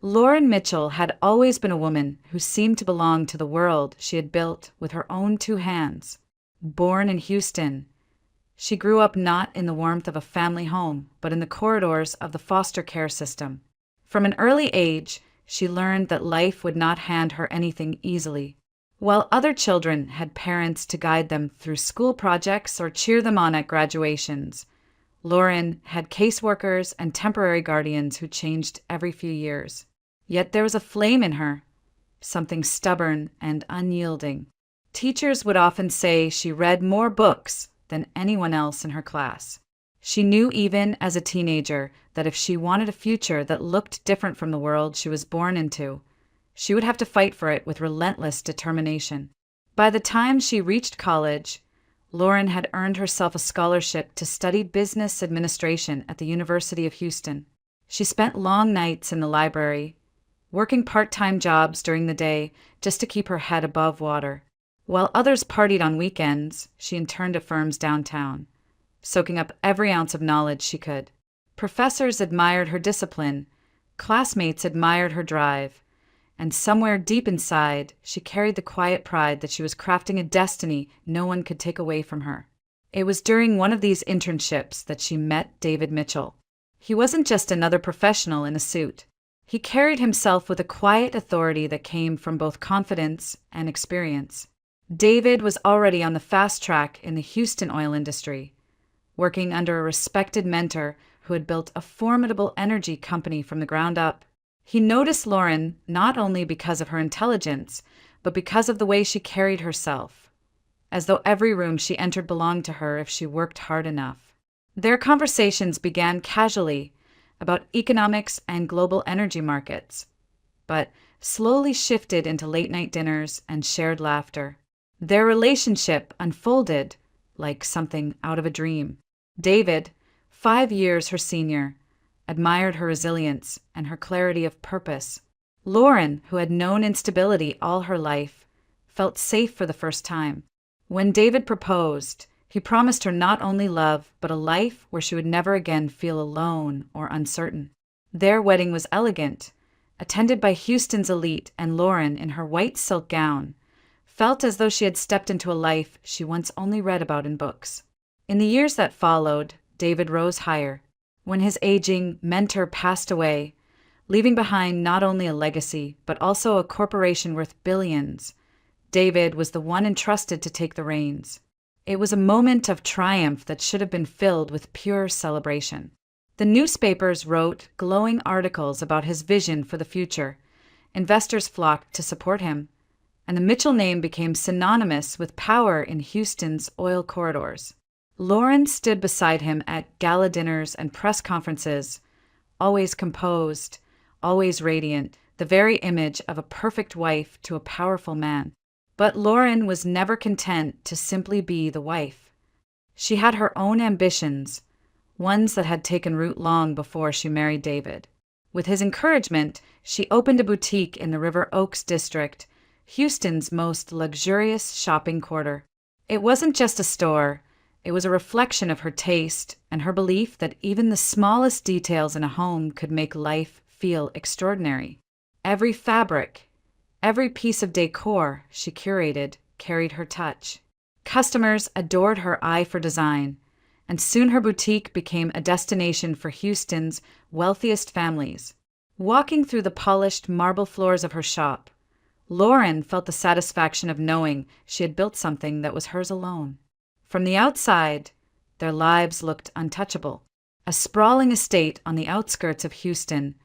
Lauren Mitchell had always been a woman who seemed to belong to the world she had built with her own two hands. Born in Houston, she grew up not in the warmth of a family home, but in the corridors of the foster care system. From an early age, she learned that life would not hand her anything easily. While other children had parents to guide them through school projects or cheer them on at graduations, Lauren had caseworkers and temporary guardians who changed every few years. Yet there was a flame in her, something stubborn and unyielding. Teachers would often say she read more books than anyone else in her class. She knew even as a teenager that if she wanted a future that looked different from the world she was born into, she would have to fight for it with relentless determination. By the time she reached college, Lauren had earned herself a scholarship to study business administration at the University of Houston. She spent long nights in the library, working part-time jobs during the day just to keep her head above water. While others partied on weekends, she interned at firms downtown, soaking up every ounce of knowledge she could. Professors admired her discipline, classmates admired her drive, and somewhere deep inside, she carried the quiet pride that she was crafting a destiny no one could take away from her. It was during one of these internships that she met David Mitchell. He wasn't just another professional in a suit. He carried himself with a quiet authority that came from both confidence and experience. David was already on the fast track in the Houston oil industry, working under a respected mentor who had built a formidable energy company from the ground up. He noticed Lauren not only because of her intelligence, but because of the way she carried herself, as though every room she entered belonged to her if she worked hard enough. Their conversations began casually about economics and global energy markets, but slowly shifted into late-night dinners and shared laughter. Their relationship unfolded like something out of a dream. David, 5 years her senior, admired her resilience and her clarity of purpose. Lauren, who had known instability all her life, felt safe for the first time. When David proposed, he promised her not only love, but a life where she would never again feel alone or uncertain. Their wedding was elegant, attended by Houston's elite, and Lauren, in her white silk gown, felt as though she had stepped into a life she once only read about in books. In the years that followed, David rose higher. When his aging mentor passed away, leaving behind not only a legacy, but also a corporation worth billions, David was the one entrusted to take the reins. It was a moment of triumph that should have been filled with pure celebration. The newspapers wrote glowing articles about his vision for the future. Investors flocked to support him, and the Mitchell name became synonymous with power in Houston's oil corridors. Lauren stood beside him at gala dinners and press conferences, always composed, always radiant, the very image of a perfect wife to a powerful man. But Lauren was never content to simply be the wife. She had her own ambitions, ones that had taken root long before she married David. With his encouragement, she opened a boutique in the River Oaks district, Houston's most luxurious shopping quarter. It wasn't just a store. It was a reflection of her taste and her belief that even the smallest details in a home could make life feel extraordinary. Every fabric, every piece of decor she curated carried her touch. Customers adored her eye for design, and soon her boutique became a destination for Houston's wealthiest families. Walking through the polished marble floors of her shop, Lauren felt the satisfaction of knowing she had built something that was hers alone. From the outside, their lives looked untouchable. A sprawling estate on the outskirts of Houston,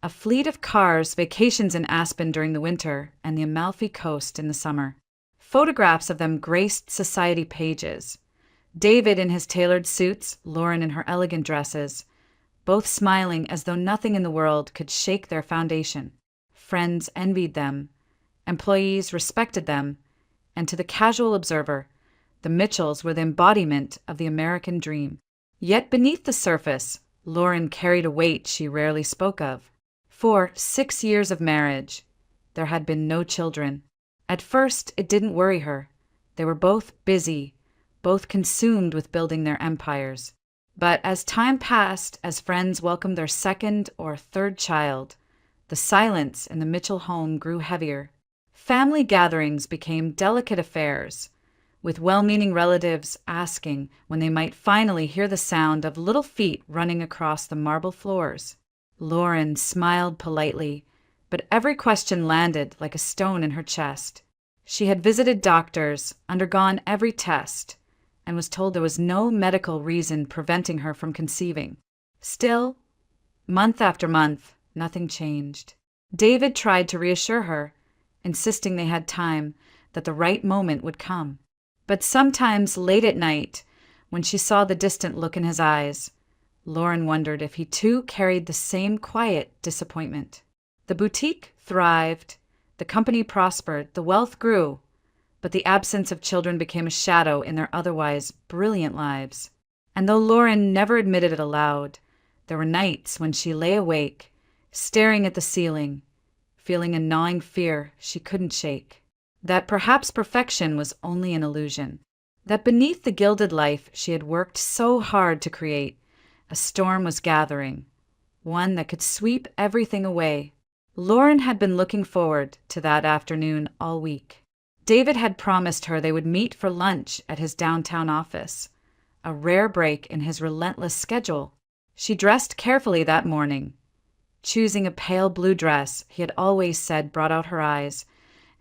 a fleet of cars, vacations in Aspen during the winter, and the Amalfi Coast in the summer. Photographs of them graced society pages. David in his tailored suits, Lauren in her elegant dresses, both smiling as though nothing in the world could shake their foundation. Friends envied them, employees respected them, and to the casual observer, the Mitchells were the embodiment of the American dream. Yet beneath the surface, Lauren carried a weight she rarely spoke of. For 6 years of marriage, there had been no children. At first, it didn't worry her. They were both busy, both consumed with building their empires. But as time passed, as friends welcomed their second or third child, The silence in the Mitchell home grew heavier. Family gatherings became delicate affairs, with well-meaning relatives asking when they might finally hear the sound of little feet running across the marble floors. Lauren smiled politely, but every question landed like a stone in her chest. She had visited doctors, undergone every test, and was told there was no medical reason preventing her from conceiving. Still, month after month, nothing changed. David tried to reassure her, insisting they had time, that the right moment would come. But sometimes late at night, when she saw the distant look in his eyes, Lauren wondered if he too carried the same quiet disappointment. The boutique thrived, the company prospered, the wealth grew, but the absence of children became a shadow in their otherwise brilliant lives. And though Lauren never admitted it aloud, there were nights when she lay awake, staring at the ceiling, feeling a gnawing fear she couldn't shake. That perhaps perfection was only an illusion. That beneath the gilded life she had worked so hard to create, a storm was gathering, one that could sweep everything away. Lauren had been looking forward to that afternoon all week. David had promised her they would meet for lunch at his downtown office, a rare break in his relentless schedule. She dressed carefully that morning, choosing a pale blue dress he had always said brought out her eyes,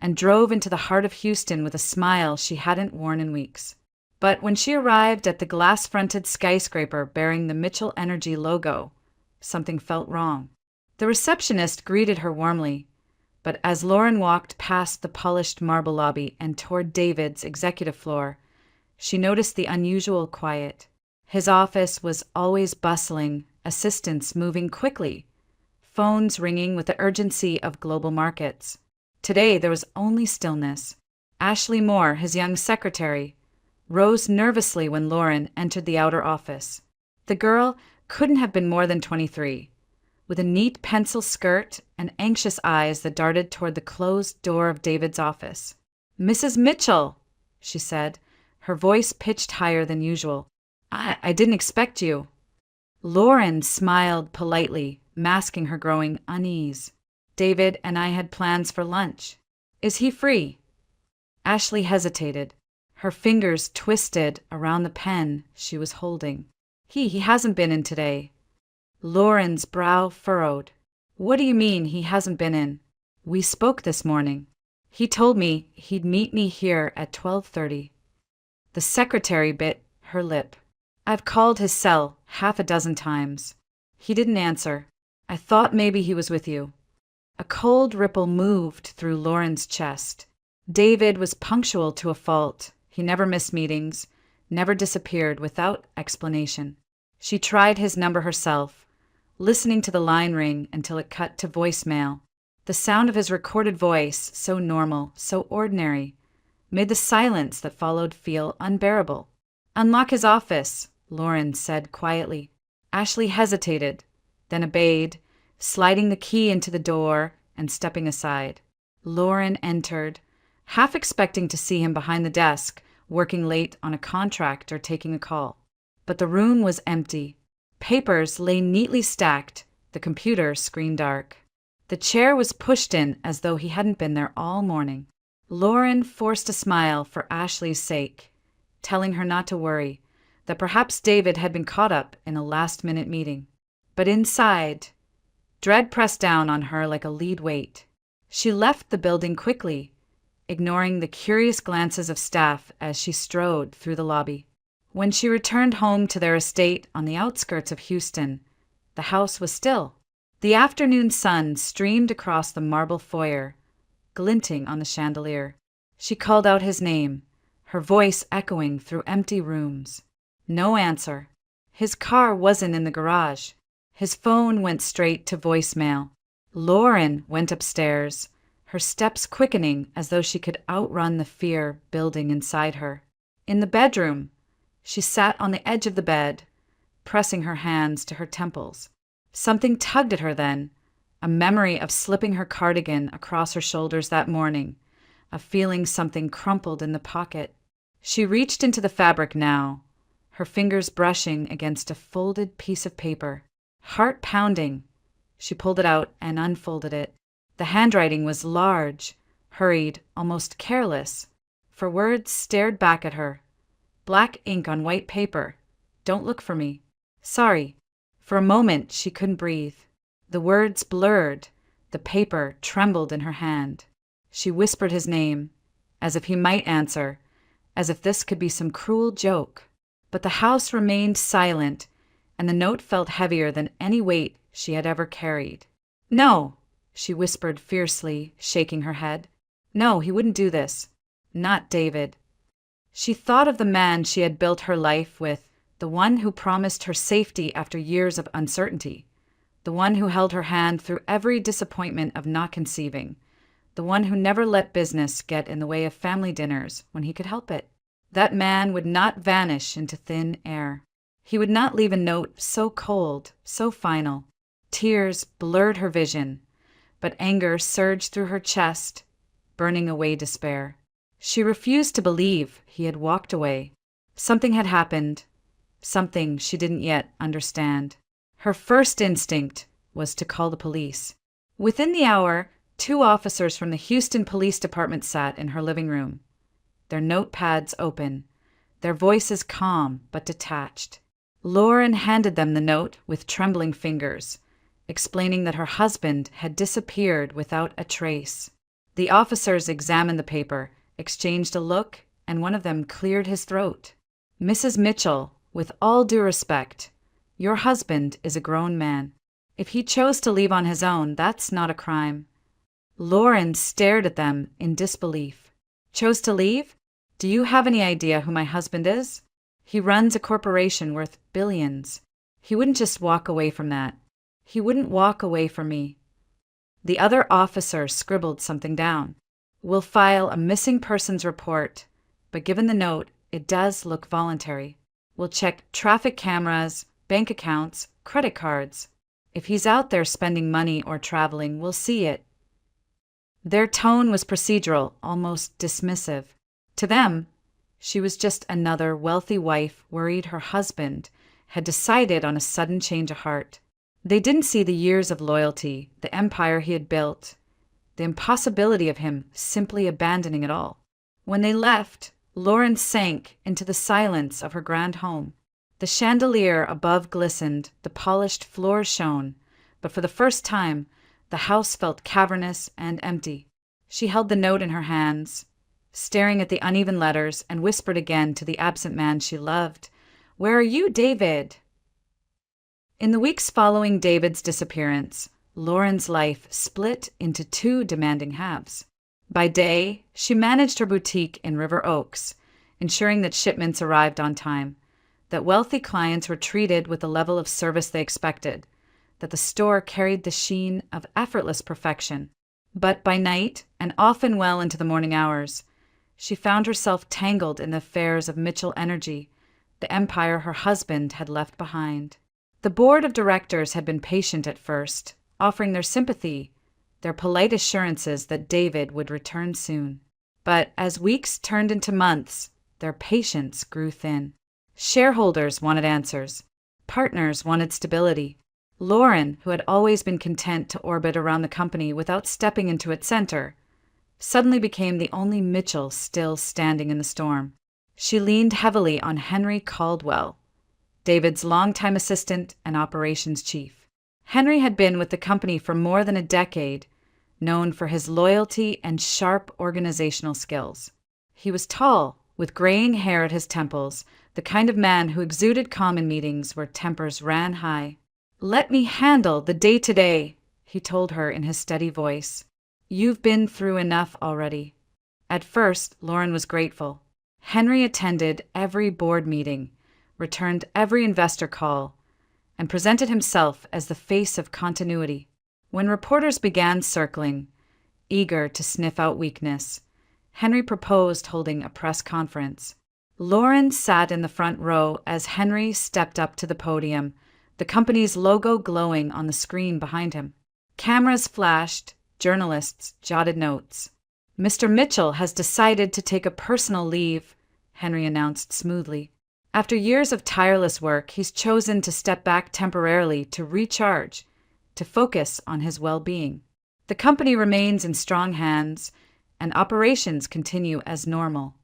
and drove into the heart of Houston with a smile she hadn't worn in weeks. But when she arrived at the glass-fronted skyscraper bearing the Mitchell Energy logo, something felt wrong. The receptionist greeted her warmly, but as Lauren walked past the polished marble lobby and toward David's executive floor, she noticed the unusual quiet. His office was always bustling, assistants moving quickly, phones ringing with the urgency of global markets. Today there was only stillness. Ashley Moore, his young secretary, rose nervously when Lauren entered the outer office. The girl couldn't have been more than 23, with a neat pencil skirt and anxious eyes that darted toward the closed door of David's office. "Mrs. Mitchell," she said, her voice pitched higher than usual. I didn't expect you." Lauren smiled politely, masking her growing unease. "David and I had plans for lunch. Is he free?" Ashley hesitated, her fingers twisted around the pen she was holding. He hasn't been in today." Lauren's brow furrowed. "What do you mean he hasn't been in?" "We spoke this morning. He told me he'd meet me here at 12:30. The secretary bit her lip. "I've called his cell half a dozen times. He didn't answer. I thought maybe he was with you." A cold ripple moved through Lauren's chest. David was punctual to a fault. He never missed meetings, never disappeared without explanation. She tried his number herself, listening to the line ring until it cut to voicemail. The sound of his recorded voice, so normal, so ordinary, made the silence that followed feel unbearable. "Unlock his office," Lauren said quietly. Ashley hesitated, then obeyed, sliding the key into the door and stepping aside. Lauren entered, half expecting to see him behind the desk, working late on a contract or taking a call. But the room was empty. Papers lay neatly stacked, the computer screen dark. The chair was pushed in as though he hadn't been there all morning. Lauren forced a smile for Ashley's sake, telling her not to worry, that perhaps David had been caught up in a last-minute meeting. But inside, dread pressed down on her like a lead weight. She left the building quickly, ignoring the curious glances of staff as she strode through the lobby. When she returned home to their estate on the outskirts of Houston, the house was still. The afternoon sun streamed across the marble foyer, glinting on the chandelier. She called out his name, her voice echoing through empty rooms. No answer. His car wasn't in the garage. His phone went straight to voicemail. Lauren went upstairs, her steps quickening as though she could outrun the fear building inside her. In the bedroom, she sat on the edge of the bed, pressing her hands to her temples. Something tugged at her then, a memory of slipping her cardigan across her shoulders that morning, of feeling something crumpled in the pocket. She reached into the fabric now, her fingers brushing against a folded piece of paper. Heart pounding, She pulled it out and unfolded it. The handwriting was large, hurried, almost careless. For words stared back at her. Black ink on white paper. Don't look for me. Sorry. For a moment, she couldn't breathe. The words blurred. The paper trembled in her hand. She whispered his name, as if he might answer, as if this could be some cruel joke. But the house remained silent, and the note felt heavier than any weight she had ever carried. No, she whispered fiercely, shaking her head. No, he wouldn't do this. Not David. She thought of the man she had built her life with, the one who promised her safety after years of uncertainty, the one who held her hand through every disappointment of not conceiving, the one who never let business get in the way of family dinners when he could help it. That man would not vanish into thin air. He would not leave a note so cold, so final. Tears blurred her vision, but anger surged through her chest, burning away despair. She refused to believe he had walked away. Something had happened, something she didn't yet understand. Her first instinct was to call the police. Within the hour, 2 officers from the Houston Police Department sat in her living room, their notepads open, their voices calm but detached. Lauren handed them the note with trembling fingers, explaining that her husband had disappeared without a trace. The officers examined the paper, exchanged a look, and one of them cleared his throat. Mrs. Mitchell, with all due respect, your husband is a grown man. If he chose to leave on his own, that's not a crime. Lauren stared at them in disbelief. Chose to leave? Do you have any idea who my husband is? He runs a corporation worth billions. He wouldn't just walk away from that. He wouldn't walk away from me. The other officer scribbled something down. We'll file a missing persons report, but given the note, it does look voluntary. We'll check traffic cameras, bank accounts, credit cards. If he's out there spending money or traveling, we'll see it. Their tone was procedural, almost dismissive. To them, she was just another wealthy wife worried her husband had decided on a sudden change of heart. They didn't see the years of loyalty, the empire he had built, the impossibility of him simply abandoning it all. When they left, Lauren sank into the silence of her grand home. The chandelier above glistened, the polished floor shone, but for the first time, the house felt cavernous and empty. She held the note in her hands, staring at the uneven letters, and whispered again to the absent man she loved, "Where are you, David?" In the weeks following David's disappearance, Lauren's life split into 2 demanding halves. By day, she managed her boutique in River Oaks, ensuring that shipments arrived on time, that wealthy clients were treated with the level of service they expected, that the store carried the sheen of effortless perfection. But by night, and often well into the morning hours, she found herself tangled in the affairs of Mitchell Energy, the empire her husband had left behind. The board of directors had been patient at first, offering their sympathy, their polite assurances that David would return soon. But as weeks turned into months, their patience grew thin. Shareholders wanted answers. Partners wanted stability. Lauren, who had always been content to orbit around the company without stepping into its center, suddenly became the only Mitchell still standing in the storm. She leaned heavily on Henry Caldwell, David's longtime assistant and operations chief. Henry had been with the company for more than a decade, known for his loyalty and sharp organizational skills. He was tall, with graying hair at his temples, the kind of man who exuded calm in meetings where tempers ran high. "Let me handle the day-to-day," he told her in his steady voice. "You've been through enough already." At first, Lauren was grateful. Henry attended every board meeting, returned every investor call, and presented himself as the face of continuity. When reporters began circling, eager to sniff out weakness, Henry proposed holding a press conference. Lauren sat in the front row as Henry stepped up to the podium, the company's logo glowing on the screen behind him. Cameras flashed, journalists jotted notes. "Mr. Mitchell has decided to take a personal leave," Henry announced smoothly. "After years of tireless work, he's chosen to step back temporarily to recharge, to focus on his well-being. The company remains in strong hands, and operations continue as normal.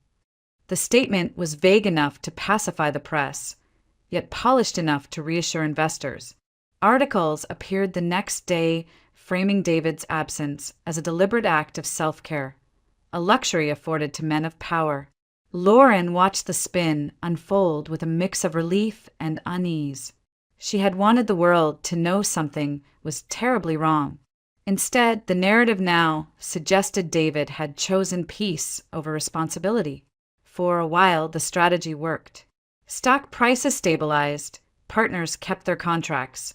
The statement was vague enough to pacify the press, yet polished enough to reassure investors. Articles appeared the next day framing David's absence as a deliberate act of self-care, a luxury afforded to men of power. Lauren watched the spin unfold with a mix of relief and unease. She had wanted the world to know something was terribly wrong. Instead, the narrative now suggested David had chosen peace over responsibility. For a while, the strategy worked. Stock prices stabilized, partners kept their contracts,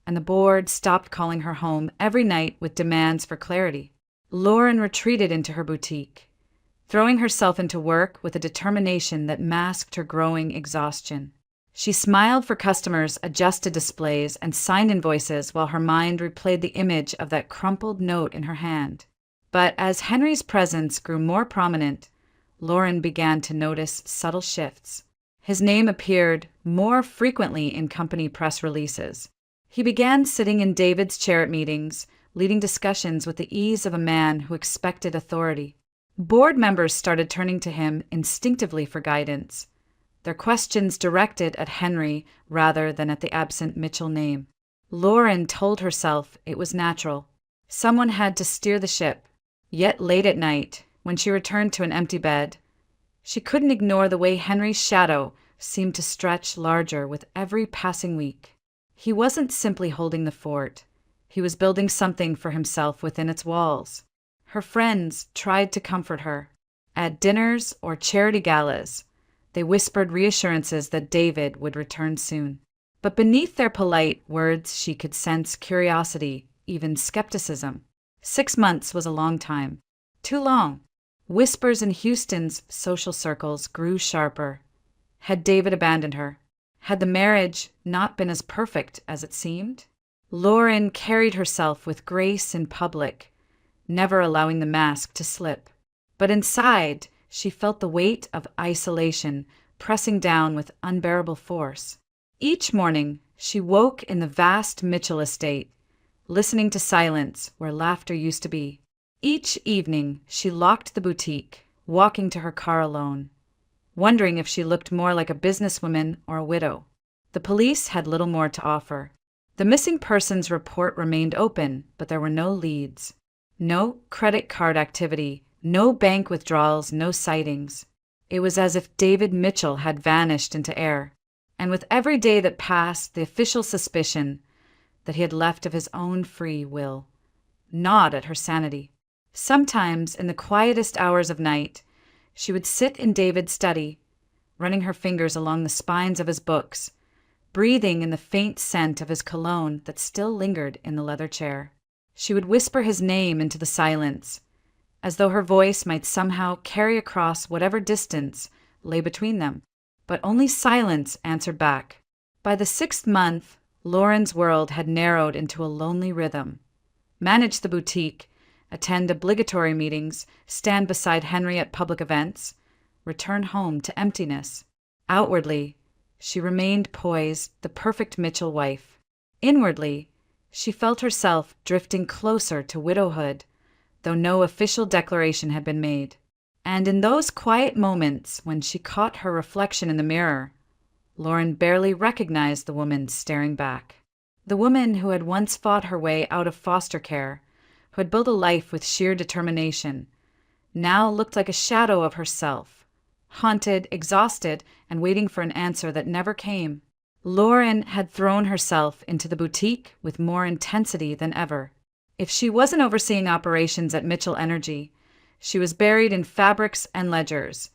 and the board stopped calling her home every night with demands for clarity. Lauren retreated into her boutique, throwing herself into work with a determination that masked her growing exhaustion. She smiled for customers, adjusted displays, and signed invoices while her mind replayed the image of that crumpled note in her hand. But as Henry's presence grew more prominent, Lauren began to notice subtle shifts. His name appeared more frequently in company press releases. He began sitting in David's chair at meetings, leading discussions with the ease of a man who expected authority. Board members started turning to him instinctively for guidance, their questions directed at Henry rather than at the absent Mitchell name. Lauren told herself it was natural. Someone had to steer the ship. Yet late at night, when she returned to an empty bed, she couldn't ignore the way Henry's shadow seemed to stretch larger with every passing week. He wasn't simply holding the fort. He was building something for himself within its walls. Her friends tried to comfort her. At dinners or charity galas, they whispered reassurances that David would return soon. But beneath their polite words, she could sense curiosity, even skepticism. 6 months was a long time. Too long. Whispers in Houston's social circles grew sharper. Had David abandoned her? Had the marriage not been as perfect as it seemed? Lauren carried herself with grace in public, never allowing the mask to slip. But inside, she felt the weight of isolation pressing down with unbearable force. Each morning, she woke in the vast Mitchell estate, listening to silence where laughter used to be. Each evening, she locked the boutique, walking to her car alone, wondering if she looked more like a businesswoman or a widow. The police had little more to offer. The missing persons report remained open, but there were no leads. No credit card activity, no bank withdrawals, no sightings. It was as if David Mitchell had vanished into air, and with every day that passed, the official suspicion that he had left of his own free will gnawed at her sanity. Sometimes, in the quietest hours of night, she would sit in David's study, running her fingers along the spines of his books, breathing in the faint scent of his cologne that still lingered in the leather chair. She would whisper his name into the silence, as though her voice might somehow carry across whatever distance lay between them. But only silence answered back. By the 6th month, Lauren's world had narrowed into a lonely rhythm. Manage the boutique, attend obligatory meetings, stand beside Henry at public events, return home to emptiness. Outwardly, she remained poised, the perfect Mitchell wife. Inwardly, she felt herself drifting closer to widowhood, though no official declaration had been made. And in those quiet moments when she caught her reflection in the mirror, Lauren barely recognized the woman staring back. The woman who had once fought her way out of foster care, who had built a life with sheer determination, now looked like a shadow of herself, haunted, exhausted, and waiting for an answer that never came. Lauren had thrown herself into the boutique with more intensity than ever. If she wasn't overseeing operations at Mitchell Energy, she was buried in fabrics and ledgers,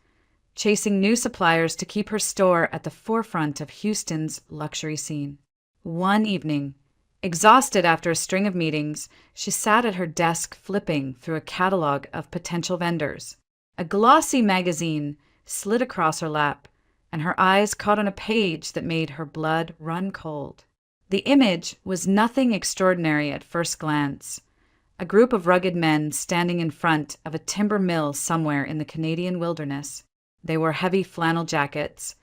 chasing new suppliers to keep her store at the forefront of Houston's luxury scene. One evening, exhausted after a string of meetings, she sat at her desk flipping through a catalog of potential vendors. A glossy magazine slid across her lap, and her eyes caught on a page that made her blood run cold. The image was nothing extraordinary at first glance. A group of rugged men standing in front of a timber mill somewhere in the Canadian wilderness. They wore heavy flannel jackets,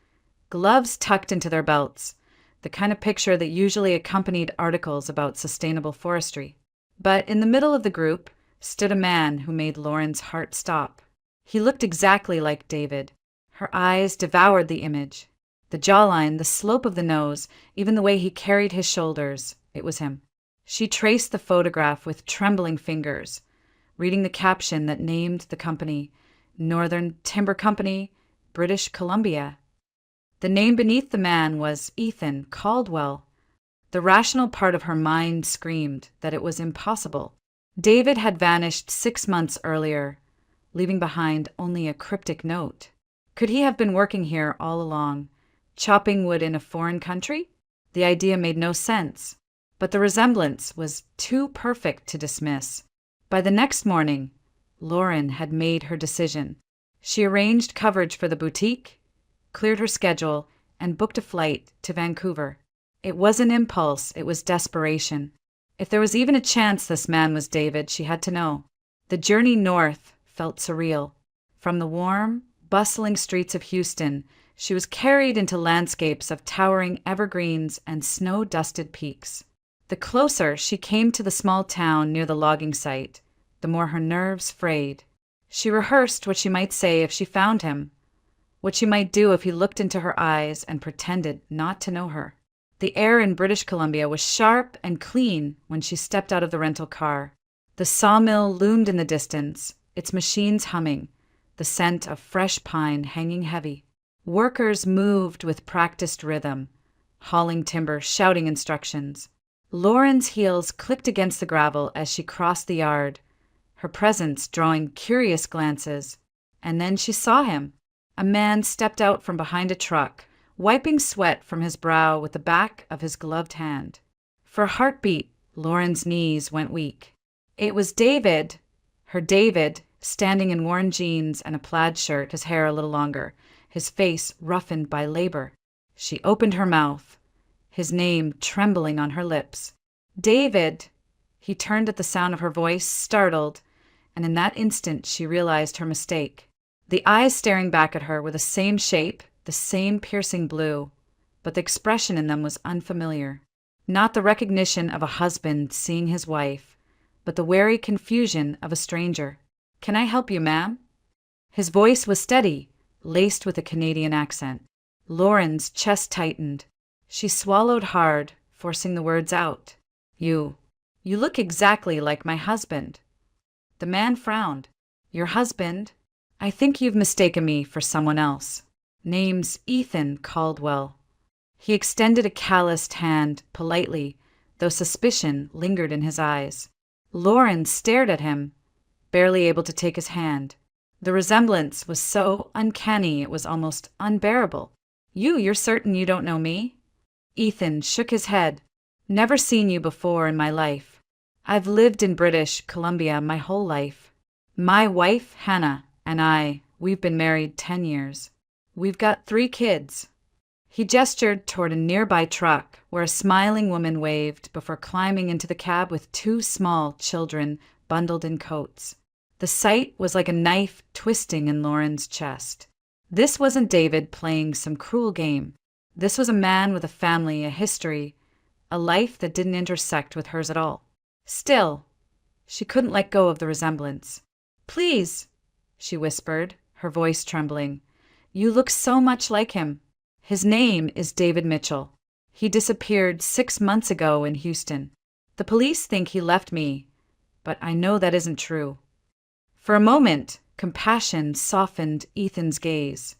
gloves tucked into their belts, the kind of picture that usually accompanied articles about sustainable forestry. But in the middle of the group stood a man who made Lauren's heart stop. He looked exactly like David. Her eyes devoured the image. The jawline, the slope of the nose, even the way he carried his shoulders, it was him. She traced the photograph with trembling fingers, reading the caption that named the company Northern Timber Company, British Columbia. The name beneath the man was Ethan Caldwell. The rational part of her mind screamed that it was impossible. David had vanished 6 months earlier, leaving behind only a cryptic note. Could he have been working here all along, chopping wood in a foreign country? The idea made no sense, but the resemblance was too perfect to dismiss. By the next morning, Lauren had made her decision. She arranged coverage for the boutique, cleared her schedule, and booked a flight to Vancouver. It wasn't impulse, it was desperation. If there was even a chance this man was David, she had to know. The journey north felt surreal. From the warm, bustling streets of Houston, she was carried into landscapes of towering evergreens and snow-dusted peaks. The closer she came to the small town near the logging site, the more her nerves frayed. She rehearsed what she might say if she found him, what she might do if he looked into her eyes and pretended not to know her. The air in British Columbia was sharp and clean when she stepped out of the rental car. The sawmill loomed in the distance, its machines humming, the scent of fresh pine hanging heavy. Workers moved with practiced rhythm, hauling timber, shouting instructions. Lauren's heels clicked against the gravel as she crossed the yard, her presence drawing curious glances. And then she saw him. A man stepped out from behind a truck, wiping sweat from his brow with the back of his gloved hand. For a heartbeat, Lauren's knees went weak. It was David, her David, standing in worn jeans and a plaid shirt, his hair a little longer, his face roughened by labor. She opened her mouth, his name trembling on her lips. David! He turned at the sound of her voice, startled, and in that instant she realized her mistake. The eyes staring back at her were the same shape, the same piercing blue, but the expression in them was unfamiliar. Not the recognition of a husband seeing his wife, but the wary confusion of a stranger. "Can I help you, ma'am?" His voice was steady, laced with a Canadian accent. Lauren's chest tightened. She swallowed hard, forcing the words out. You look exactly like my husband." The man frowned. "Your husband? I think you've mistaken me for someone else. Name's Ethan Caldwell." He extended a calloused hand, politely, though suspicion lingered in his eyes. Lauren stared at him, barely able to take his hand. The resemblance was so uncanny it was almost unbearable. You're certain you don't know me?" Ethan shook his head. "Never seen you before in my life. I've lived in British Columbia my whole life. My wife, Hannah, and we've been married 10 years. We've got 3 kids." He gestured toward a nearby truck where a smiling woman waved before climbing into the cab with 2 small children bundled in coats. The sight was like a knife twisting in Lauren's chest. This wasn't David playing some cruel game. This was a man with a family, a history, a life that didn't intersect with hers at all. Still, she couldn't let go of the resemblance. "Please," she whispered, her voice trembling. "You look so much like him. His name is David Mitchell. He disappeared 6 months ago in Houston. The police think he left me, but I know that isn't true." For a moment, compassion softened Ethan's gaze.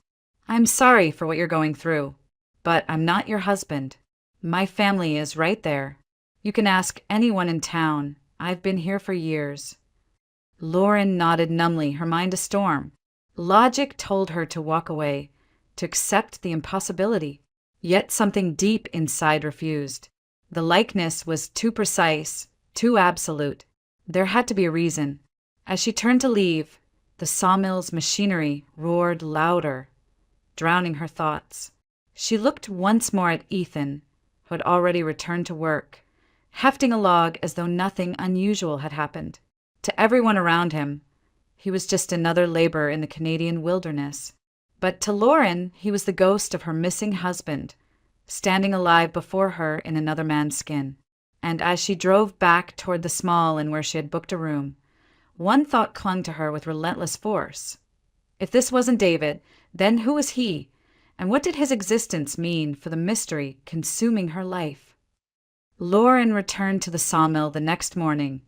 "I'm sorry for what you're going through, but I'm not your husband. My family is right there. You can ask anyone in town. I've been here for years." Lauren nodded numbly, her mind a storm. Logic told her to walk away, to accept the impossibility. Yet something deep inside refused. The likeness was too precise, too absolute. There had to be a reason. As she turned to leave, the sawmill's machinery roared louder, drowning her thoughts. She looked once more at Ethan, who had already returned to work, hefting a log as though nothing unusual had happened. To everyone around him, he was just another laborer in the Canadian wilderness. But to Lauren, he was the ghost of her missing husband, standing alive before her in another man's skin. And as she drove back toward the small inn where she had booked a room, one thought clung to her with relentless force. If this wasn't David, then who was he? And what did his existence mean for the mystery consuming her life? Lauren returned to the sawmill the next morning,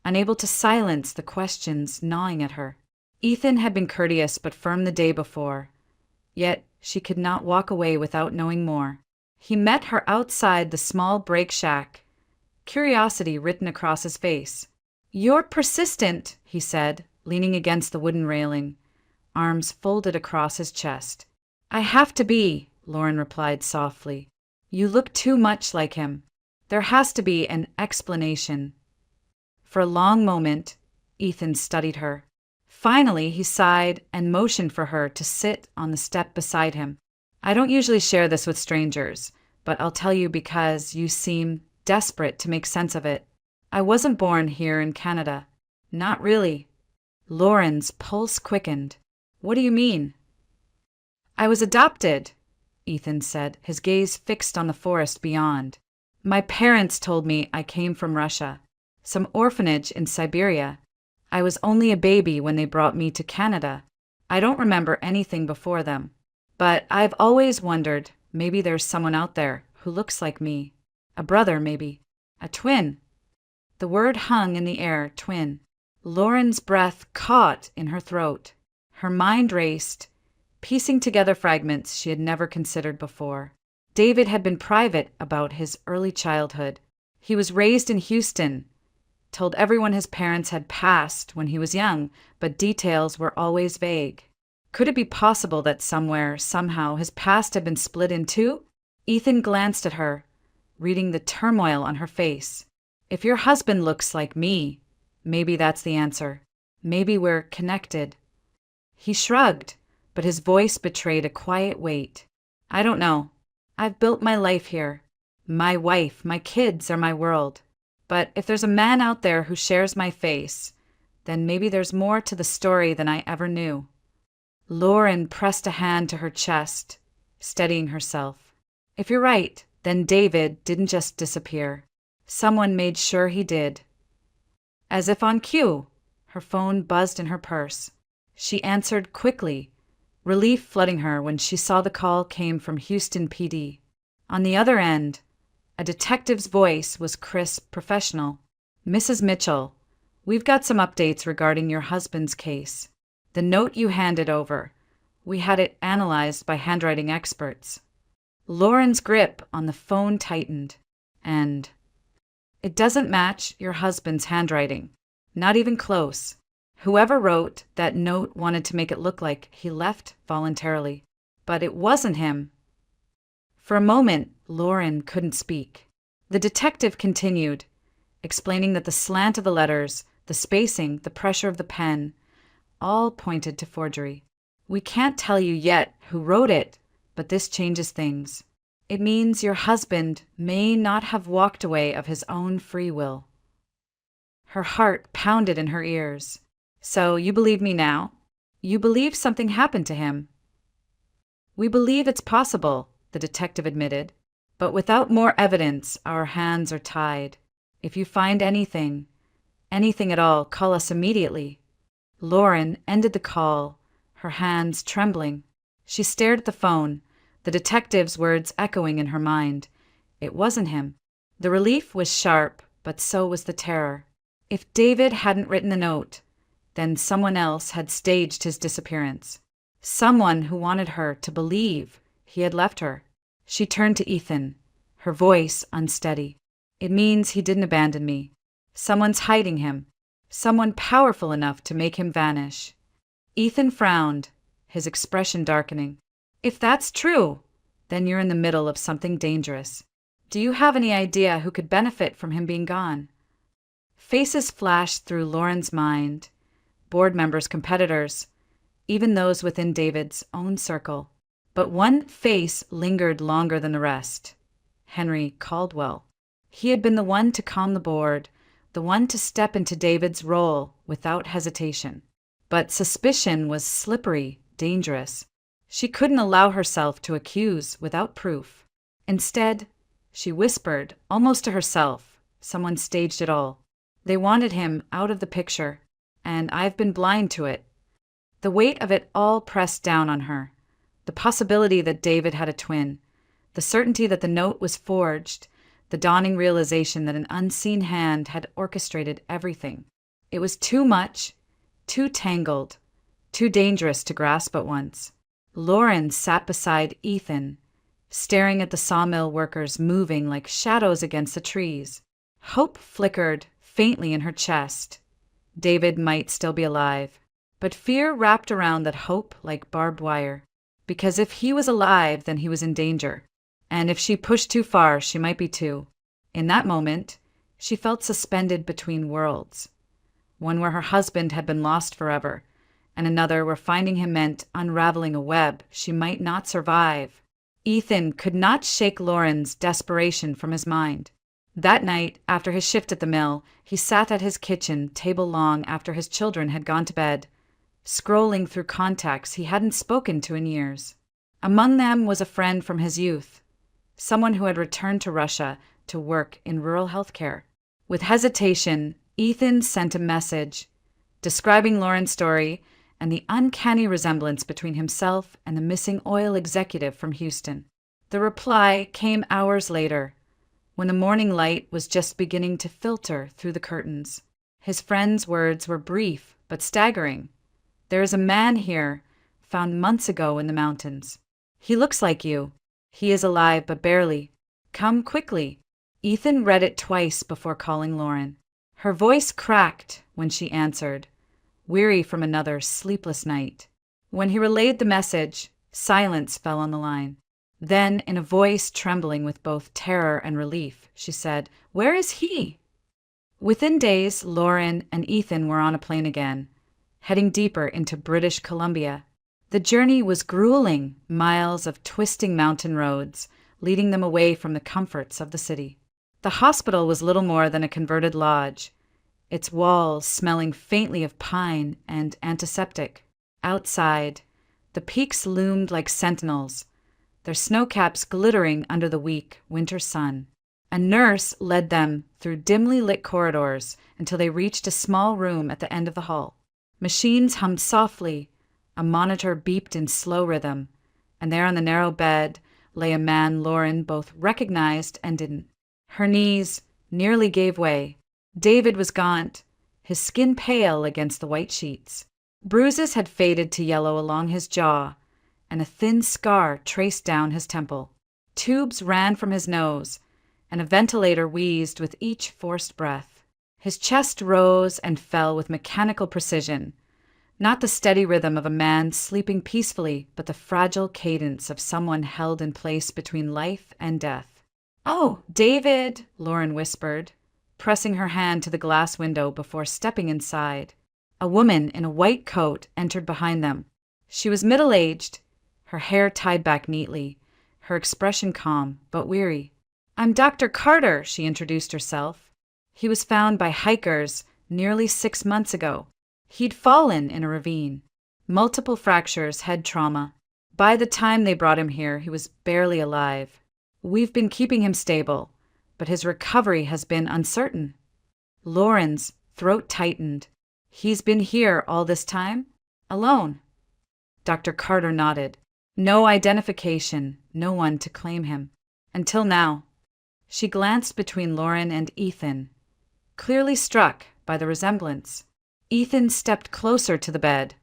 unable to silence the questions gnawing at her. Ethan had been courteous but firm the day before, yet she could not walk away without knowing more. He met her outside the small break shack, curiosity written across his face. "You're persistent," he said, leaning against the wooden railing, arms folded across his chest. "I have to be," Lauren replied softly. "You look too much like him. There has to be an explanation." For a long moment, Ethan studied her. Finally, he sighed and motioned for her to sit on the step beside him. "I don't usually share this with strangers, but I'll tell you because you seem desperate to make sense of it. I wasn't born here in Canada." "Not really." Lauren's pulse quickened. "What do you mean?" "I was adopted," Ethan said, his gaze fixed on the forest beyond. "My parents told me I came from Russia, some orphanage in Siberia. I was only a baby when they brought me to Canada. I don't remember anything before them. But I've always wondered, maybe there's someone out there who looks like me. A brother, maybe. A twin." The word hung in the air, twin. Lauren's breath caught in her throat. Her mind raced, piecing together fragments she had never considered before. David had been private about his early childhood. He was raised in Houston, told everyone his parents had passed when he was young, but details were always vague. Could it be possible that somewhere, somehow, his past had been split in two? Ethan glanced at her, reading the turmoil on her face. "If your husband looks like me, maybe that's the answer. Maybe we're connected." He shrugged, but his voice betrayed a quiet weight. "I don't know. I've built my life here. My wife, my kids are my world. But if there's a man out there who shares my face, then maybe there's more to the story than I ever knew." Lauren pressed a hand to her chest, steadying herself. "If you're right, then David didn't just disappear. Someone made sure he did." As if on cue, her phone buzzed in her purse. She answered quickly, relief flooding her when she saw the call came from Houston PD. On the other end, a detective's voice was crisp, professional. "Mrs. Mitchell, we've got some updates regarding your husband's case. The note you handed over, we had it analyzed by handwriting experts." Lauren's grip on the phone tightened. "And it doesn't match your husband's handwriting. Not even close. Whoever wrote that note wanted to make it look like he left voluntarily. But it wasn't him." For a moment, Lauren couldn't speak. The detective continued, explaining that the slant of the letters, the spacing, the pressure of the pen, all pointed to forgery. "We can't tell you yet who wrote it, but this changes things. It means your husband may not have walked away of his own free will." Her heart pounded in her ears. "So you believe me now? You believe something happened to him?" "We believe it's possible," the detective admitted. "But without more evidence, our hands are tied. If you find anything at all, call us immediately." Lauren ended the call, her hands trembling. She stared at the phone, the detective's words echoing in her mind. It wasn't him. The relief was sharp, but so was the terror. If David hadn't written the note, then someone else had staged his disappearance. Someone who wanted her to believe he had left her. She turned to Ethan, her voice unsteady. "It means he didn't abandon me. Someone's hiding him. Someone powerful enough to make him vanish." Ethan frowned, his expression darkening. "If that's true, then you're in the middle of something dangerous. Do you have any idea who could benefit from him being gone?" Faces flashed through Lauren's mind. Board members, competitors, even those within David's own circle. But one face lingered longer than the rest. Henry Caldwell. He had been the one to calm the board, the one to step into David's role without hesitation. But suspicion was slippery, dangerous. She couldn't allow herself to accuse without proof. Instead, she whispered, almost to herself, someone staged it all. They wanted him out of the picture, and I've been blind to it. The weight of it all pressed down on her. The possibility that David had a twin, the certainty that the note was forged, the dawning realization that an unseen hand had orchestrated everything. It was too much, too tangled, too dangerous to grasp at once. Lauren sat beside Ethan, staring at the sawmill workers moving like shadows against the trees. Hope flickered faintly in her chest. David might still be alive. But fear wrapped around that hope like barbed wire. Because if he was alive, then he was in danger. And if she pushed too far, she might be too. In that moment, she felt suspended between worlds. One where her husband had been lost forever, and another where finding him meant unraveling a web she might not survive. Ethan could not shake Lauren's desperation from his mind. That night, after his shift at the mill, he sat at his kitchen table long after his children had gone to bed, scrolling through contacts he hadn't spoken to in years. Among them was a friend from his youth, someone who had returned to Russia to work in rural healthcare. With hesitation, Ethan sent a message describing Lauren's story and the uncanny resemblance between himself and the missing oil executive from Houston. The reply came hours later, when the morning light was just beginning to filter through the curtains. His friend's words were brief but staggering. "There is a man here, found months ago in the mountains. He looks like you. He is alive, but barely. Come quickly." Ethan read it twice before calling Lauren. Her voice cracked when she answered, weary from another sleepless night. When he relayed the message, silence fell on the line. Then, in a voice trembling with both terror and relief, she said, "Where is he?" Within days, Lauren and Ethan were on a plane again, heading deeper into British Columbia. The journey was grueling, miles of twisting mountain roads, leading them away from the comforts of the city. The hospital was little more than a converted lodge, its walls smelling faintly of pine and antiseptic. Outside, the peaks loomed like sentinels, their snowcaps glittering under the weak winter sun. A nurse led them through dimly lit corridors until they reached a small room at the end of the hall. Machines hummed softly, a monitor beeped in slow rhythm, and there on the narrow bed lay a man Lauren both recognized and didn't. Her knees nearly gave way. David was gaunt, his skin pale against the white sheets. Bruises had faded to yellow along his jaw, and a thin scar traced down his temple. Tubes ran from his nose, and a ventilator wheezed with each forced breath. His chest rose and fell with mechanical precision, not the steady rhythm of a man sleeping peacefully, but the fragile cadence of someone held in place between life and death. "Oh, David," Lauren whispered, pressing her hand to the glass window before stepping inside. A woman in a white coat entered behind them. She was middle-aged, her hair tied back neatly, her expression calm but weary. "I'm Dr. Carter," she introduced herself. "He was found by hikers nearly 6 months ago. He'd fallen in a ravine. Multiple fractures, head trauma. By the time they brought him here, he was barely alive. We've been keeping him stable, but his recovery has been uncertain." Lauren's throat tightened. "He's been here all this time? Alone?" Dr. Carter nodded. "No identification, no one to claim him. Until now." She glanced between Lauren and Ethan, clearly struck by the resemblance. Ethan stepped closer to the bed,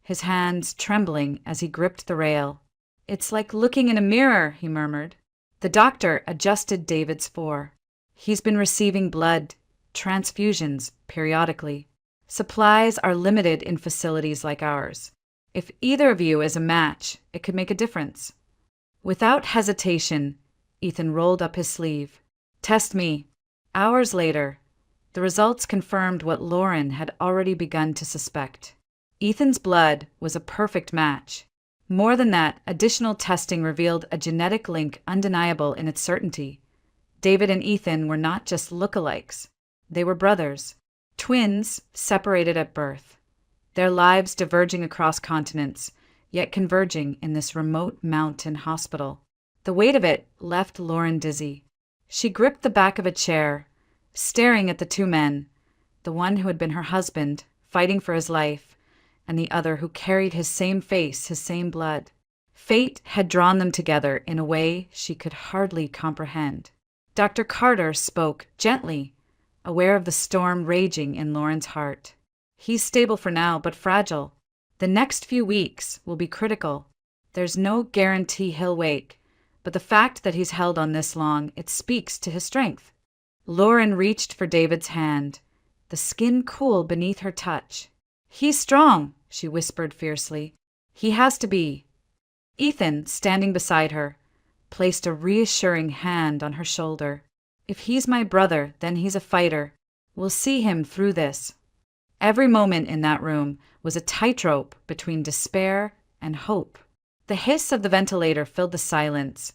his hands trembling as he gripped the rail. "It's like looking in a mirror," he murmured. The doctor adjusted David's fore. "He's been receiving blood, transfusions, periodically. Supplies are limited in facilities like ours. If either of you is a match, it could make a difference." Without hesitation, Ethan rolled up his sleeve. "Test me." Hours later, the results confirmed what Lauren had already begun to suspect. Ethan's blood was a perfect match. More than that, additional testing revealed a genetic link undeniable in its certainty. David and Ethan were not just lookalikes. They were brothers, twins separated at birth, their lives diverging across continents, yet converging in this remote mountain hospital. The weight of it left Lauren dizzy. She gripped the back of a chair, staring at the two men, the one who had been her husband, fighting for his life, and the other who carried his same face, his same blood. Fate had drawn them together in a way she could hardly comprehend. Dr. Carter spoke gently, aware of the storm raging in Lauren's heart. He's stable for now, but fragile. The next few weeks will be critical. There's no guarantee he'll wake, but the fact that he's held on this long, it speaks to his strength. Lauren reached for David's hand, the skin cool beneath her touch. He's strong, she whispered fiercely. He has to be. Ethan, standing beside her, placed a reassuring hand on her shoulder. If he's my brother, then he's a fighter. We'll see him through this. Every moment in that room was a tightrope between despair and hope. The hiss of the ventilator filled the silence,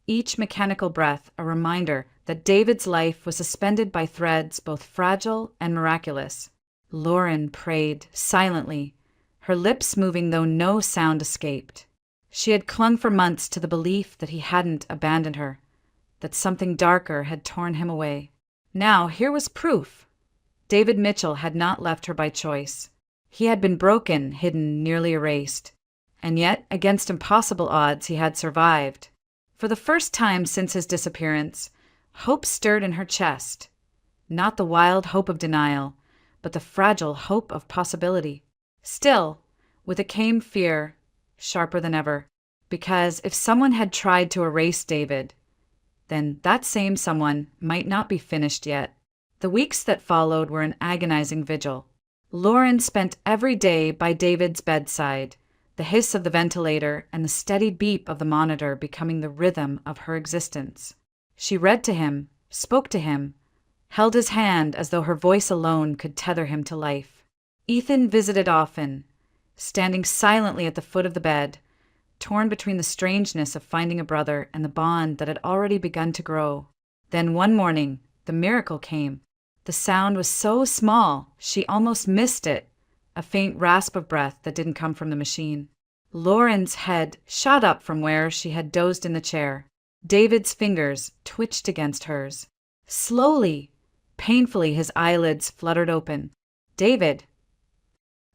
each mechanical breath a reminder that David's life was suspended by threads both fragile and miraculous. Lauren prayed silently, her lips moving though no sound escaped. She had clung for months to the belief that he hadn't abandoned her, that something darker had torn him away. Now here was proof. David Mitchell had not left her by choice. He had been broken, hidden, nearly erased. And yet, against impossible odds, he had survived. For the first time since his disappearance, hope stirred in her chest. Not the wild hope of denial, but the fragile hope of possibility. Still, with it came fear, sharper than ever, because if someone had tried to erase David, then that same someone might not be finished yet. The weeks that followed were an agonizing vigil. Lauren spent every day by David's bedside, the hiss of the ventilator and the steady beep of the monitor becoming the rhythm of her existence. She read to him, spoke to him, held his hand as though her voice alone could tether him to life. Ethan visited often, standing silently at the foot of the bed, torn between the strangeness of finding a brother and the bond that had already begun to grow. Then one morning, the miracle came. The sound was so small, she almost missed it, a faint rasp of breath that didn't come from the machine. Lauren's head shot up from where she had dozed in the chair. David's fingers twitched against hers. Slowly, painfully, his eyelids fluttered open. "David."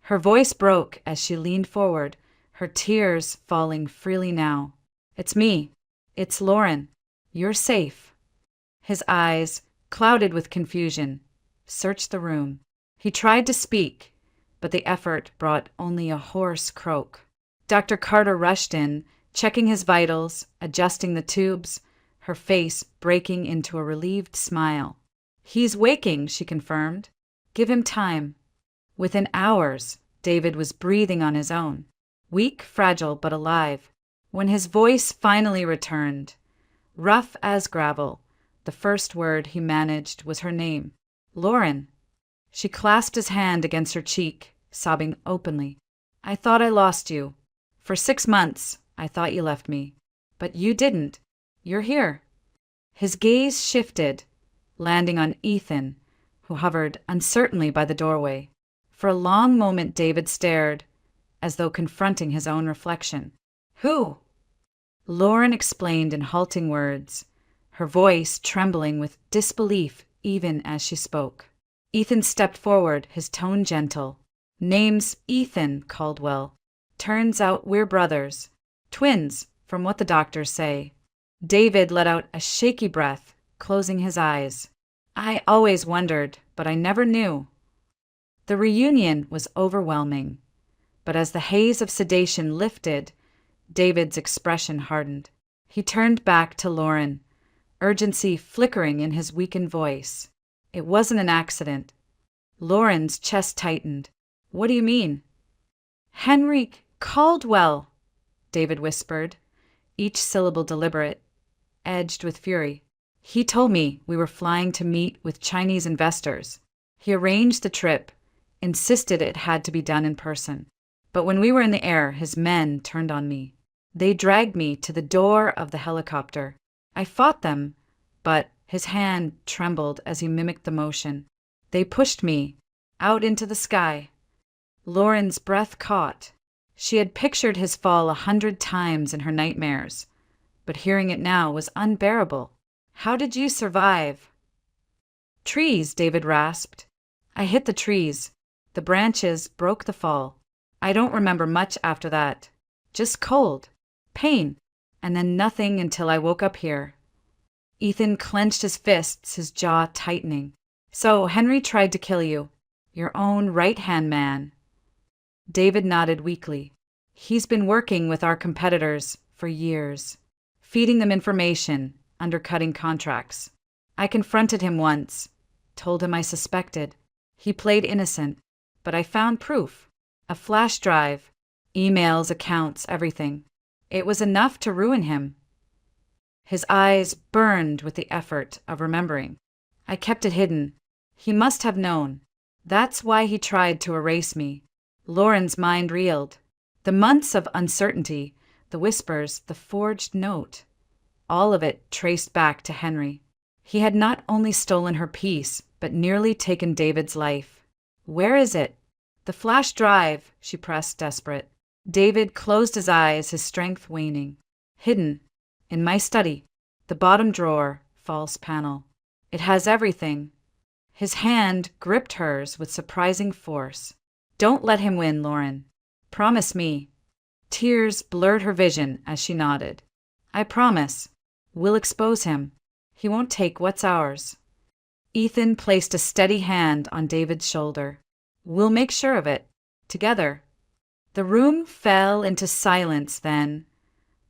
Her voice broke as she leaned forward, her tears falling freely now. "It's me. It's Lauren. You're safe." His eyes, clouded with confusion, searched the room. He tried to speak, but the effort brought only a hoarse croak. Dr. Carter rushed in, checking his vitals, adjusting the tubes, her face breaking into a relieved smile. "He's waking," she confirmed. "Give him time." Within hours, David was breathing on his own, weak, fragile, but alive. When his voice finally returned, rough as gravel, the first word he managed was her name. "Lauren." She clasped his hand against her cheek, sobbing openly. "I thought I lost you. For 6 months, I thought you left me. But you didn't. You're here." His gaze shifted, landing on Ethan, who hovered uncertainly by the doorway. For a long moment David stared, as though confronting his own reflection. "Who?" Lauren explained in halting words, her voice trembling with disbelief even as she spoke. Ethan stepped forward, his tone gentle. "Name's Ethan Caldwell. Turns out we're brothers. Twins, from what the doctors say." David let out a shaky breath, closing his eyes. "I always wondered, but I never knew." The reunion was overwhelming, but as the haze of sedation lifted, David's expression hardened. He turned back to Lauren, urgency flickering in his weakened voice. "It wasn't an accident." Lauren's chest tightened. "What do you mean?" "Henry Caldwell," David whispered, each syllable deliberate, edged with fury. "He told me we were flying to meet with Chinese investors. He arranged the trip, insisted it had to be done in person. But when we were in the air, his men turned on me. They dragged me to the door of the helicopter. I fought them, but his hand trembled as he mimicked the motion. They pushed me out into the sky." Lauren's breath caught. She had pictured his fall 100 times in her nightmares, but hearing it now was unbearable. "How did you survive?" "Trees," David rasped. "I hit the trees. The branches broke the fall. I don't remember much after that. Just cold, pain, and then nothing until I woke up here." Ethan clenched his fists, his jaw tightening. "So Henry tried to kill you. Your own right-hand man." David nodded weakly. "He's been working with our competitors for years, feeding them information, undercutting contracts. I confronted him once, told him I suspected. He played innocent, but I found proof. A flash drive, emails, accounts, everything. It was enough to ruin him." His eyes burned with the effort of remembering. "I kept it hidden. He must have known. That's why he tried to erase me." Lauren's mind reeled. The months of uncertainty, the whispers, the forged note. All of it traced back to Henry. He had not only stolen her peace, but nearly taken David's life. "Where is it?" "The flash drive," she pressed, desperate. David closed his eyes, his strength waning. "Hidden. In my study. The bottom drawer, false panel. It has everything." His hand gripped hers with surprising force. "Don't let him win, Lauren. Promise me." Tears blurred her vision as she nodded. "I promise. We'll expose him. He won't take what's ours." Ethan placed a steady hand on David's shoulder. "We'll make sure of it. Together." The room fell into silence then,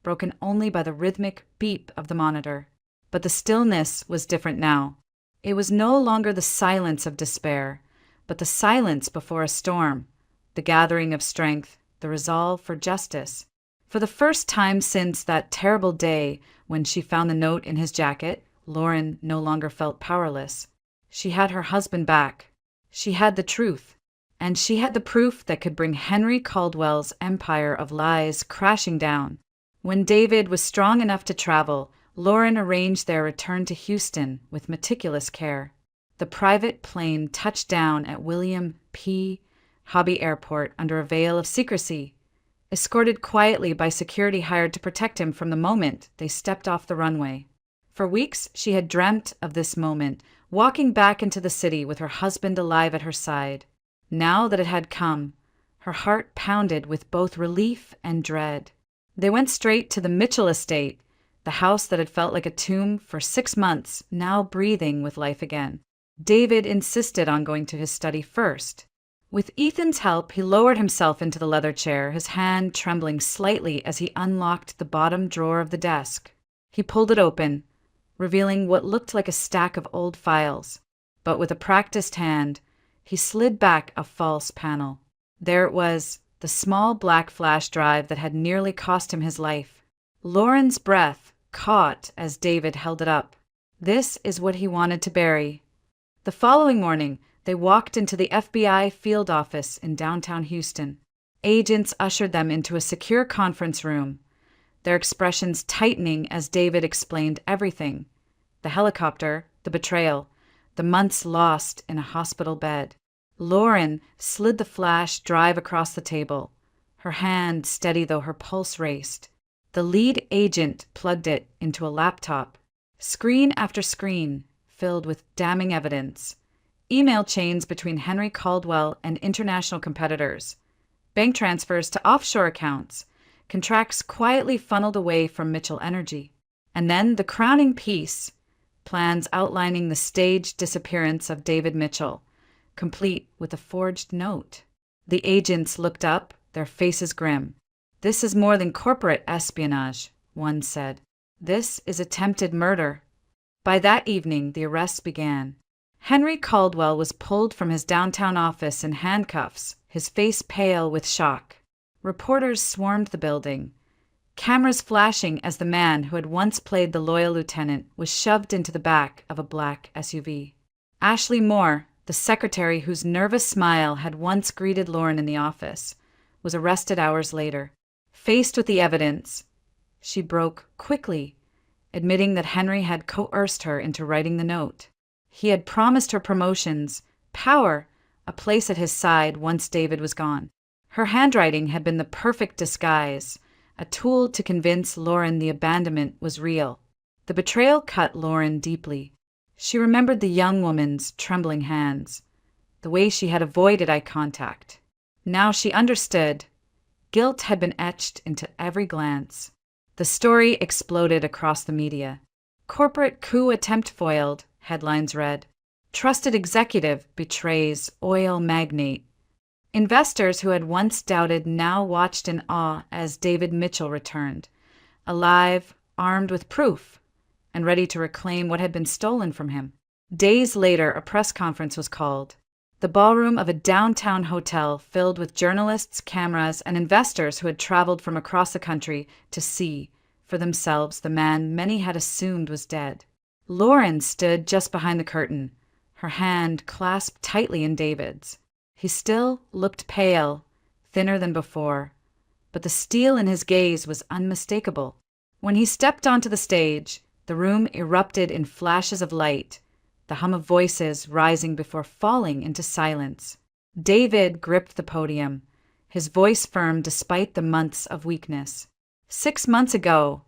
broken only by the rhythmic beep of the monitor. But the stillness was different now. It was no longer the silence of despair, but the silence before a storm, the gathering of strength, the resolve for justice. For the first time since that terrible day when she found the note in his jacket, Lauren no longer felt powerless. She had her husband back. She had the truth. And she had the proof that could bring Henry Caldwell's empire of lies crashing down. When David was strong enough to travel, Lauren arranged their return to Houston with meticulous care. The private plane touched down at William P. Hobby Airport under a veil of secrecy, escorted quietly by security hired to protect him from the moment they stepped off the runway. For weeks, she had dreamt of this moment, walking back into the city with her husband alive at her side. Now that it had come, her heart pounded with both relief and dread. They went straight to the Mitchell estate, the house that had felt like a tomb for 6 months, now breathing with life again. David insisted on going to his study first. With Ethan's help, he lowered himself into the leather chair, his hand trembling slightly as he unlocked the bottom drawer of the desk. He pulled it open, revealing what looked like a stack of old files. But with a practiced hand, he slid back a false panel. There it was, the small black flash drive that had nearly cost him his life. Lauren's breath caught as David held it up. This is what he wanted to bury. The following morning, they walked into the FBI field office in downtown Houston. Agents ushered them into a secure conference room, their expressions tightening as David explained everything. The helicopter, the betrayal, the months lost in a hospital bed. Lauren slid the flash drive across the table, her hand steady though her pulse raced. The lead agent plugged it into a laptop. Screen after screen filled with damning evidence. Email chains between Henry Caldwell and international competitors. Bank transfers to offshore accounts. Contracts quietly funneled away from Mitchell Energy. And then the crowning piece, plans outlining the staged disappearance of David Mitchell, complete with a forged note. The agents looked up, their faces grim. "This is more than corporate espionage," one said. "This is attempted murder." By that evening, the arrests began. Henry Caldwell was pulled from his downtown office in handcuffs, his face pale with shock. Reporters swarmed the building, cameras flashing as the man who had once played the loyal lieutenant was shoved into the back of a black SUV. Ashley Moore, the secretary whose nervous smile had once greeted Lauren in the office, was arrested hours later. Faced with the evidence, she broke quickly, admitting that Henry had coerced her into writing the note. He had promised her promotions, power, a place at his side once David was gone. Her handwriting had been the perfect disguise, a tool to convince Lauren the abandonment was real. The betrayal cut Lauren deeply. She remembered the young woman's trembling hands, the way she had avoided eye contact. Now she understood. Guilt had been etched into every glance. The story exploded across the media. Corporate coup attempt foiled, headlines read. Trusted executive betrays oil magnate. Investors who had once doubted now watched in awe as David Mitchell returned, alive, armed with proof, and ready to reclaim what had been stolen from him. Days later, a press conference was called. The ballroom of a downtown hotel filled with journalists, cameras, and investors who had traveled from across the country to see, for themselves, the man many had assumed was dead. Lauren stood just behind the curtain, her hand clasped tightly in David's. He still looked pale, thinner than before, but the steel in his gaze was unmistakable. When he stepped onto the stage, the room erupted in flashes of light, the hum of voices rising before falling into silence. David gripped the podium, his voice firm despite the months of weakness. 6 months ago,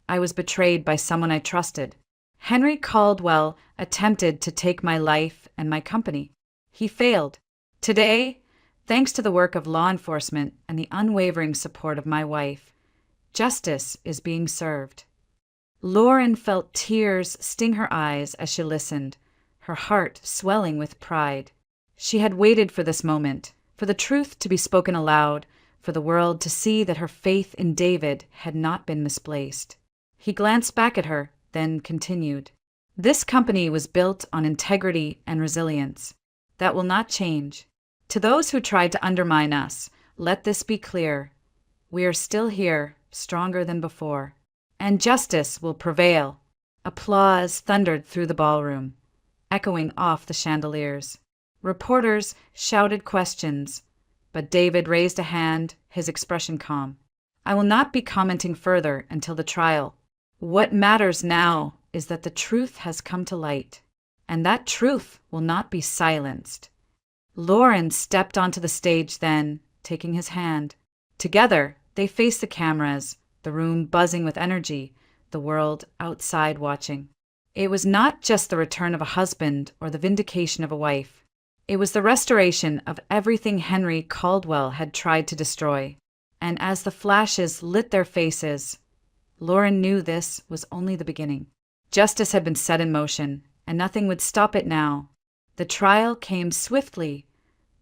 I was betrayed by someone I trusted. Henry Caldwell attempted to take my life and my company. He failed. Today, thanks to the work of law enforcement and the unwavering support of my wife, justice is being served. Lauren felt tears sting her eyes as she listened, her heart swelling with pride. She had waited for this moment, for the truth to be spoken aloud, for the world to see that her faith in David had not been misplaced. He glanced back at her, then continued. This company was built on integrity and resilience. That will not change. To those who tried to undermine us, let this be clear. We are still here, stronger than before. And justice will prevail. Applause thundered through the ballroom, echoing off the chandeliers. Reporters shouted questions, but David raised a hand, his expression calm. I will not be commenting further until the trial. What matters now is that the truth has come to light, and that truth will not be silenced. Lauren stepped onto the stage then, taking his hand. Together, they faced the cameras, the room buzzing with energy, the world outside watching. It was not just the return of a husband or the vindication of a wife. It was the restoration of everything Henry Caldwell had tried to destroy. And as the flashes lit their faces, Lauren knew this was only the beginning. Justice had been set in motion, and nothing would stop it now. The trial came swiftly,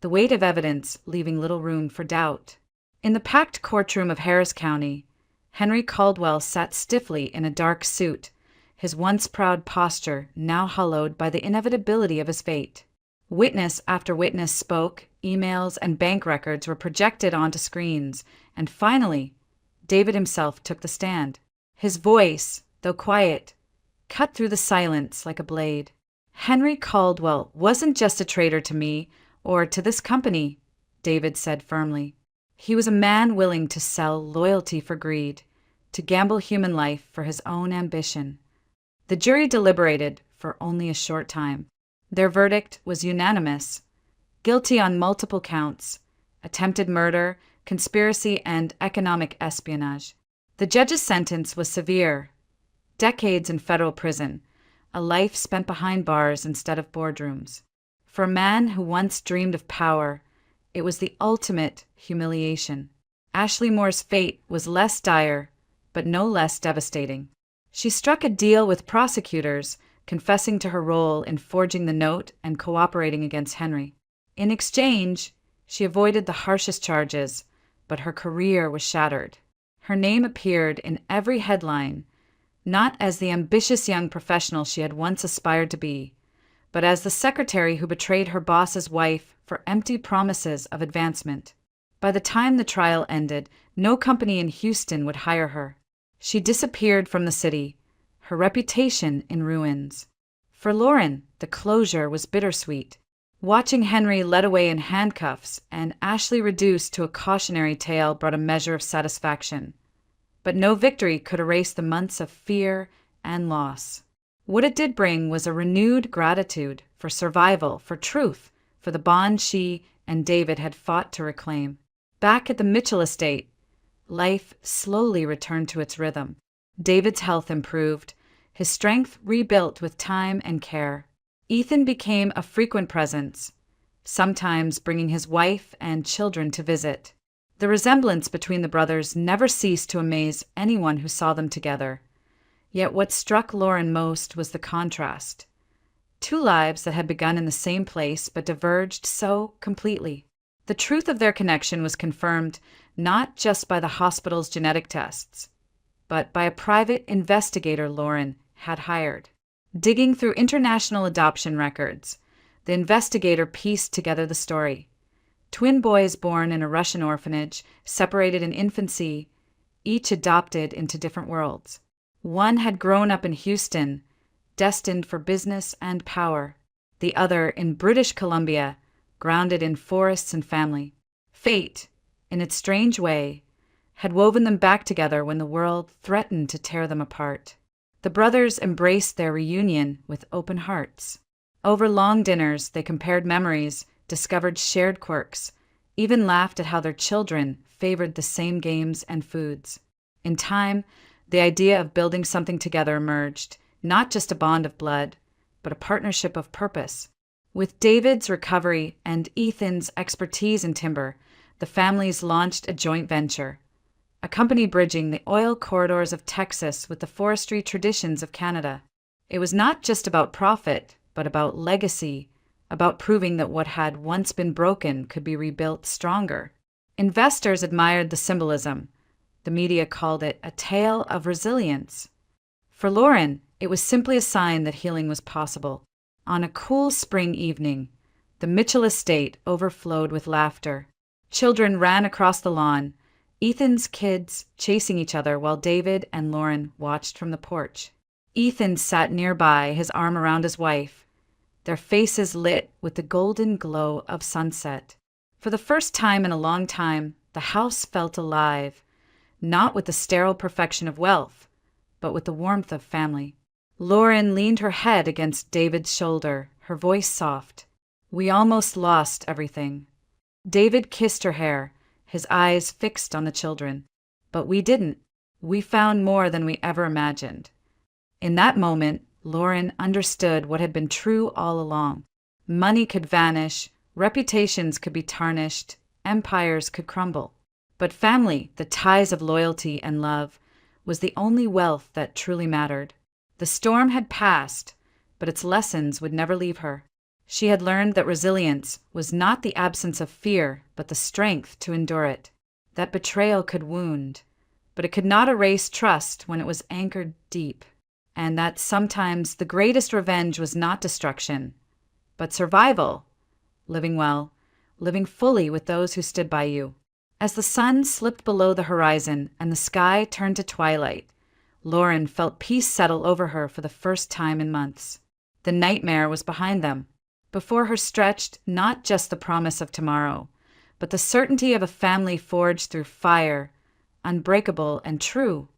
the weight of evidence leaving little room for doubt. In the packed courtroom of Harris County, Henry Caldwell sat stiffly in a dark suit, his once proud posture now hollowed by the inevitability of his fate. Witness after witness spoke, emails and bank records were projected onto screens, and finally, David himself took the stand. His voice, though quiet, cut through the silence like a blade. Henry Caldwell wasn't just a traitor to me or to this company, David said firmly. He was a man willing to sell loyalty for greed, to gamble human life for his own ambition. The jury deliberated for only a short time. Their verdict was unanimous. Guilty on multiple counts: attempted murder, conspiracy, and economic espionage. The judge's sentence was severe: decades in federal prison, a life spent behind bars instead of boardrooms. For a man who once dreamed of power, it was the ultimate humiliation. Ashley Moore's fate was less dire, but no less devastating. She struck a deal with prosecutors, confessing to her role in forging the note and cooperating against Henry. In exchange, she avoided the harshest charges, but her career was shattered. Her name appeared in every headline, not as the ambitious young professional she had once aspired to be, but as the secretary who betrayed her boss's wife for empty promises of advancement. By the time the trial ended, no company in Houston would hire her. She disappeared from the city, her reputation in ruins. For Lauren, the closure was bittersweet. Watching Henry led away in handcuffs and Ashley reduced to a cautionary tale brought a measure of satisfaction. But no victory could erase the months of fear and loss. What it did bring was a renewed gratitude for survival, for truth, for the bond she and David had fought to reclaim. Back at the Mitchell estate, life slowly returned to its rhythm. David's health improved, his strength rebuilt with time and care. Ethan became a frequent presence, sometimes bringing his wife and children to visit. The resemblance between the brothers never ceased to amaze anyone who saw them together. Yet what struck Lauren most was the contrast. Two lives that had begun in the same place but diverged so completely. The truth of their connection was confirmed not just by the hospital's genetic tests, but by a private investigator Lauren had hired. Digging through international adoption records, the investigator pieced together the story. Twin boys born in a Russian orphanage, separated in infancy, each adopted into different worlds. One had grown up in Houston, destined for business and power. The other in British Columbia, grounded in forests and family. Fate, in its strange way, had woven them back together when the world threatened to tear them apart. The brothers embraced their reunion with open hearts. Over long dinners, they compared memories, discovered shared quirks, even laughed at how their children favored the same games and foods. In time, the idea of building something together emerged, not just a bond of blood, but a partnership of purpose. With David's recovery and Ethan's expertise in timber, the families launched a joint venture, a company bridging the oil corridors of Texas with the forestry traditions of Canada. It was not just about profit, but about legacy, about proving that what had once been broken could be rebuilt stronger. Investors admired the symbolism. The media called it a tale of resilience. For Lauren, it was simply a sign that healing was possible. On a cool spring evening, the Mitchell estate overflowed with laughter. Children ran across the lawn, Ethan's kids chasing each other while David and Lauren watched from the porch. Ethan sat nearby, his arm around his wife, their faces lit with the golden glow of sunset. For the first time in a long time, the house felt alive, not with the sterile perfection of wealth, but with the warmth of family. Lauren leaned her head against David's shoulder, her voice soft. "We almost lost everything." David kissed her hair, his eyes fixed on the children. "But we didn't. We found more than we ever imagined." In that moment, Lauren understood what had been true all along. Money could vanish, reputations could be tarnished, empires could crumble. But family, the ties of loyalty and love, was the only wealth that truly mattered. The storm had passed, but its lessons would never leave her. She had learned that resilience was not the absence of fear, but the strength to endure it. That betrayal could wound, but it could not erase trust when it was anchored deep. And that sometimes the greatest revenge was not destruction, but survival, living well, living fully with those who stood by you. As the sun slipped below the horizon and the sky turned to twilight, Lauren felt peace settle over her for the first time in months. The nightmare was behind them. Before her stretched not just the promise of tomorrow, but the certainty of a family forged through fire, unbreakable and true.